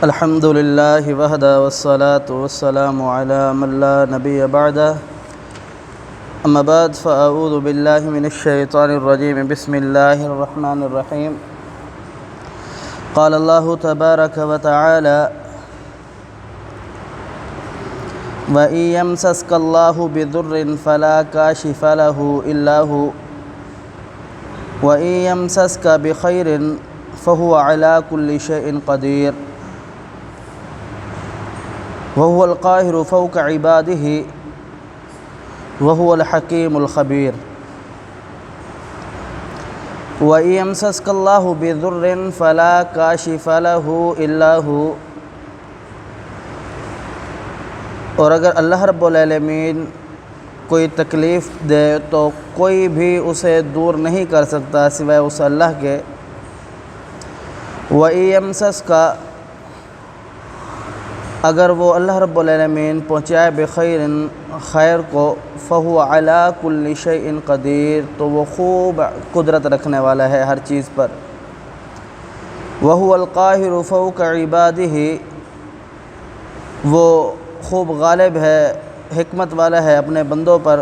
الحمد للہ وحدہ والصلاة والسلام علی من لا نبی بعدہ اما بعد فاعوذ باللہ من الشیطان الرجیم بسم اللہ الرحمن الرحیم قال اللہ تبارک وتعالی وَإِن يَمْسَسْكَ اللَّهُ بِضُرٍّ فَلَا كَاشِفَ لَهُ إِلَّا هُوَ وَإِن يَمْسَسْكَ بِخَيْرٍ فَهُوَ عَلَى كُلِّ شَيْءٍ قَدِيرٌ وَهُوَ الْقَاهِرُ فَوْقَ عِبَادِهِ وَهُوَ الْحَكِيمُ الْخَبِيرُ وَإِن يَمْسَسْكَ اللَّهُ بِضُرٍّ فَلَا كَاشِفَ لَهُ إِلَّا هُوَ اور اگر اللہ رب العالمین کوئی تکلیف دے تو کوئی بھی اسے دور نہیں کر سکتا سوائے اس اللہ کے۔ وَإِن يَمْسَسْكَ اگر وہ اللہ رب العالمین پہنچائے بخیر خیر کو فَهُوَ عَلَى كُلِّ شَيْءٍ قَدِيرٌ تو وہ خوب قدرت رکھنے والا ہے ہر چیز پر۔ وَهُوَ الْقَاهِرُ فَوْقَ عِبَادِهِ وہ خوب غالب ہے، حکمت والا ہے اپنے بندوں پر۔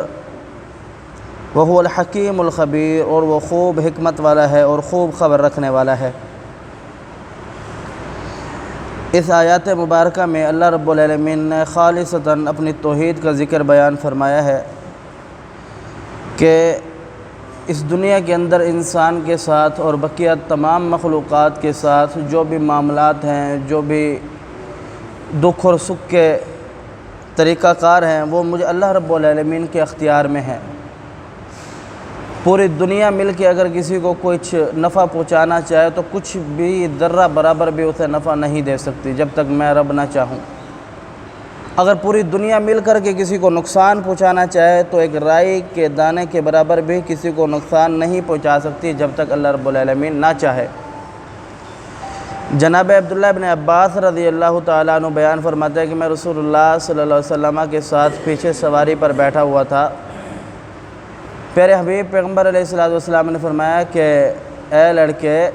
وَهُوَ الْحَكِيمُ الْخَبِيرُ اور وہ خوب حکمت والا ہے اور خوب خبر رکھنے والا ہے۔ اس آیات مبارکہ میں اللہ رب العالمین نے خالصتاً اپنی توحید کا ذکر بیان فرمایا ہے کہ اس دنیا کے اندر انسان کے ساتھ اور بقیہ تمام مخلوقات کے ساتھ جو بھی معاملات ہیں، جو بھی دکھ اور سکھ کے طریقہ کار ہیں، وہ مجھے اللہ رب العالمین کے اختیار میں ہیں۔ پوری دنیا مل کے اگر کسی کو کچھ نفع پہنچانا چاہے تو کچھ بھی ذرہ برابر بھی اسے نفع نہیں دے سکتی جب تک میں رب نہ چاہوں۔ اگر پوری دنیا مل کر کے کسی کو نقصان پہنچانا چاہے تو ایک رائی کے دانے کے برابر بھی کسی کو نقصان نہیں پہنچا سکتی جب تک اللہ رب العالمین نہ چاہے۔ جناب عبداللہ ابن عباس رضی اللہ تعالیٰ عنہ بیان فرماتے ہیں کہ میں رسول اللہ صلی اللہ علیہ وسلم کے ساتھ پیچھے سواری پر بیٹھا ہوا تھا۔ پیارے حبیب پیغمبر علیہ السلام نے فرمایا کہ اے لڑکے،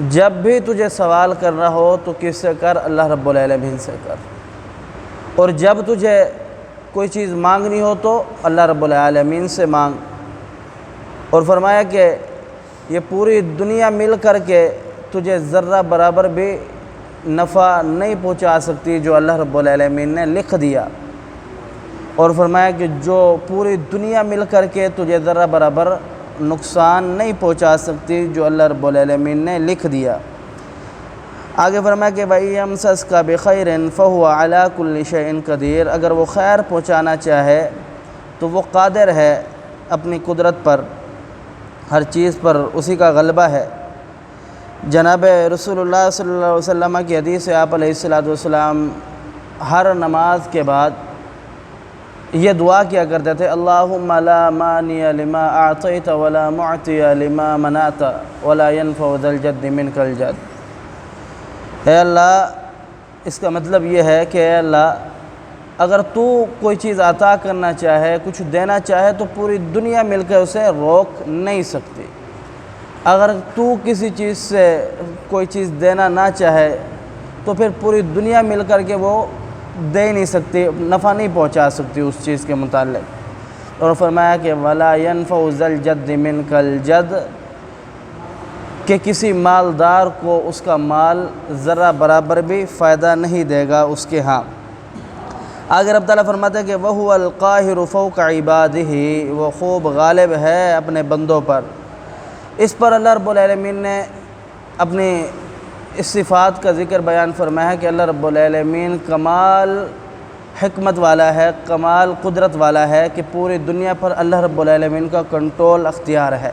جب بھی تجھے سوال کرنا ہو تو کس سے کر؟ اللہ رب العالمین سے کر۔ اور جب تجھے کوئی چیز مانگنی ہو تو اللہ رب العالمین سے مانگ۔ اور فرمایا کہ یہ پوری دنیا مل کر کے تجھے ذرہ برابر بھی نفع نہیں پہنچا سکتی جو اللہ رب العالمین نے لکھ دیا۔ اور فرمایا کہ جو پوری دنیا مل کر کے تجھے ذرہ برابر نقصان نہیں پہنچا سکتی جو اللہ رب العالمین نے لکھ دیا۔ آگے فرمایا کہ وَإِن يَمْسَسْكَ بِخَيْرٍ فَهُوَ عَلَى كُلِّ شَيْءٍ قَدِيرٌ اگر وہ خیر پہنچانا چاہے تو وہ قادر ہے اپنی قدرت پر، ہر چیز پر اسی کا غلبہ ہے۔ جناب رسول اللہ صلی اللہ علیہ وسلم کی حدیث ہے، آپ علیہ السلام ہر نماز کے بعد یہ دعا کیا کرتے تھے، اللہم لا مانع لما اعطیت ولا معطی لما منعت ولا ينفع ذا الجد منک الجد۔ اے اللہ، اس کا مطلب یہ ہے کہ اے اللہ، اگر تو کوئی چیز عطا کرنا چاہے، کچھ دینا چاہے تو پوری دنیا مل کے اسے روک نہیں سکتی۔ اگر تو کسی چیز سے کوئی چیز دینا نہ چاہے تو پھر پوری دنیا مل کر کے وہ دے نہیں سکتی، نفع نہیں پہنچا سکتی اس چیز کے متعلق۔ اور فرمایا کہ وَلَا يَنْفَعُ ذَا الْجَدِّ مِنْكَ الْجَدِّ کہ کسی مالدار کو اس کا مال ذرہ برابر بھی فائدہ نہیں دے گا اس کے ہاں۔ آگے رب تعالیٰ فرماتے ہیں کہ وَهُوَ الْقَاهِرُ فَوْقَ عِبَادِهِ وہ خوب غالب ہے اپنے بندوں پر۔ اس پر اللہ رب العالمین نے اپنی اس صفات کا ذکر بیان فرمایا ہے کہ اللہ رب العالمین کمال حکمت والا ہے، کمال قدرت والا ہے کہ پوری دنیا پر اللہ رب العالمین کا کنٹرول اختیار ہے۔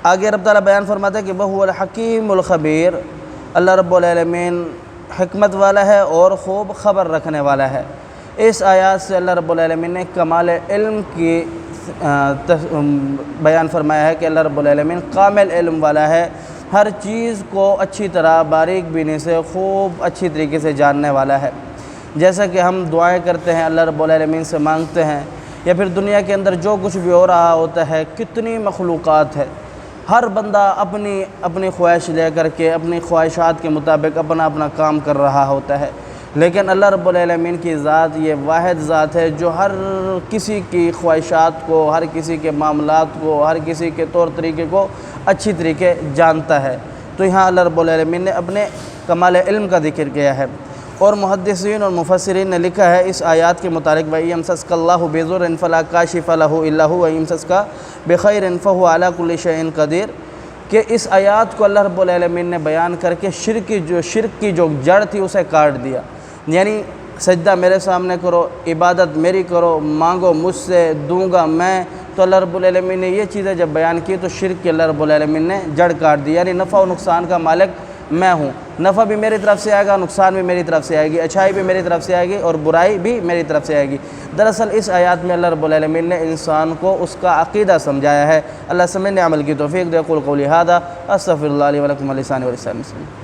آگے رب تعالیٰ بیان فرماتا ہے کہ وَهُوَ الْحَكِيمُ الْخَبِيرُ اللہ رب العالمین حکمت والا ہے اور خوب خبر رکھنے والا ہے۔ اس آیات سے اللہ رب العالمین نے کمال علم کی بیان فرمایا ہے کہ اللہ رب العالمین کامل علم والا ہے، ہر چیز کو اچھی طرح باریک بینی سے خوب اچھی طریقے سے جاننے والا ہے۔ جیسا کہ ہم دعائیں کرتے ہیں، اللہ رب العالمین سے مانگتے ہیں، یا پھر دنیا کے اندر جو کچھ بھی ہو رہا ہوتا ہے، کتنی مخلوقات ہے، ہر بندہ اپنی خواہش لے کر کے اپنی خواہشات کے مطابق اپنا کام کر رہا ہوتا ہے، لیکن اللہ رب العالمین کی ذات یہ واحد ذات ہے جو ہر کسی کی خواہشات کو، ہر کسی کے معاملات کو، ہر کسی کے طور طریقے کو اچھی طریقے جانتا ہے۔ تو یہاں اللہ رب العالمین نے اپنے کمال علم کا ذکر کیا ہے، اور محدثین اور مفسرین نے لکھا ہے اس آیات کے متعلق وَإِن يَمْسَسْكَ اللَّهُ بِضُرٍّ فَلَا كَاشِفَ لَهُ إِلَّا هُوَ وَإِن يَمْسَسْكَ بِخَيْرٍ فَهُوَ عَلَى كُلِّ شَيْءٍ قَدِيرٌ، کہ اس آیات کو اللہ رب العالمین نے بیان کر کے شرک کی جو جڑ تھی اسے کاٹ دیا، یعنی سجدہ میرے سامنے کرو، عبادت میری کرو، مانگو مجھ سے دوں گا میں۔ تو اللہ رب العالمین نے یہ چیزیں جب بیان کی تو شرک کی اللہ رب العالمین نے جڑ کاٹ دی، یعنی نفع و نقصان کا مالک میں ہوں، نفع بھی میری طرف سے آئے گا، نقصان بھی میری طرف سے آئے گی، اچھائی بھی میری طرف سے آئے گی اور برائی بھی میری طرف سے آئے گی۔ دراصل اس آیات میں اللہ رب العالمین نے انسان کو اس کا عقیدہ سمجھایا ہے۔ اللہ سمجھنے عمل کی توفیق دے۔ قول قولی ھذا استغفر اللہ لی ولکم ولسائر المسلمین۔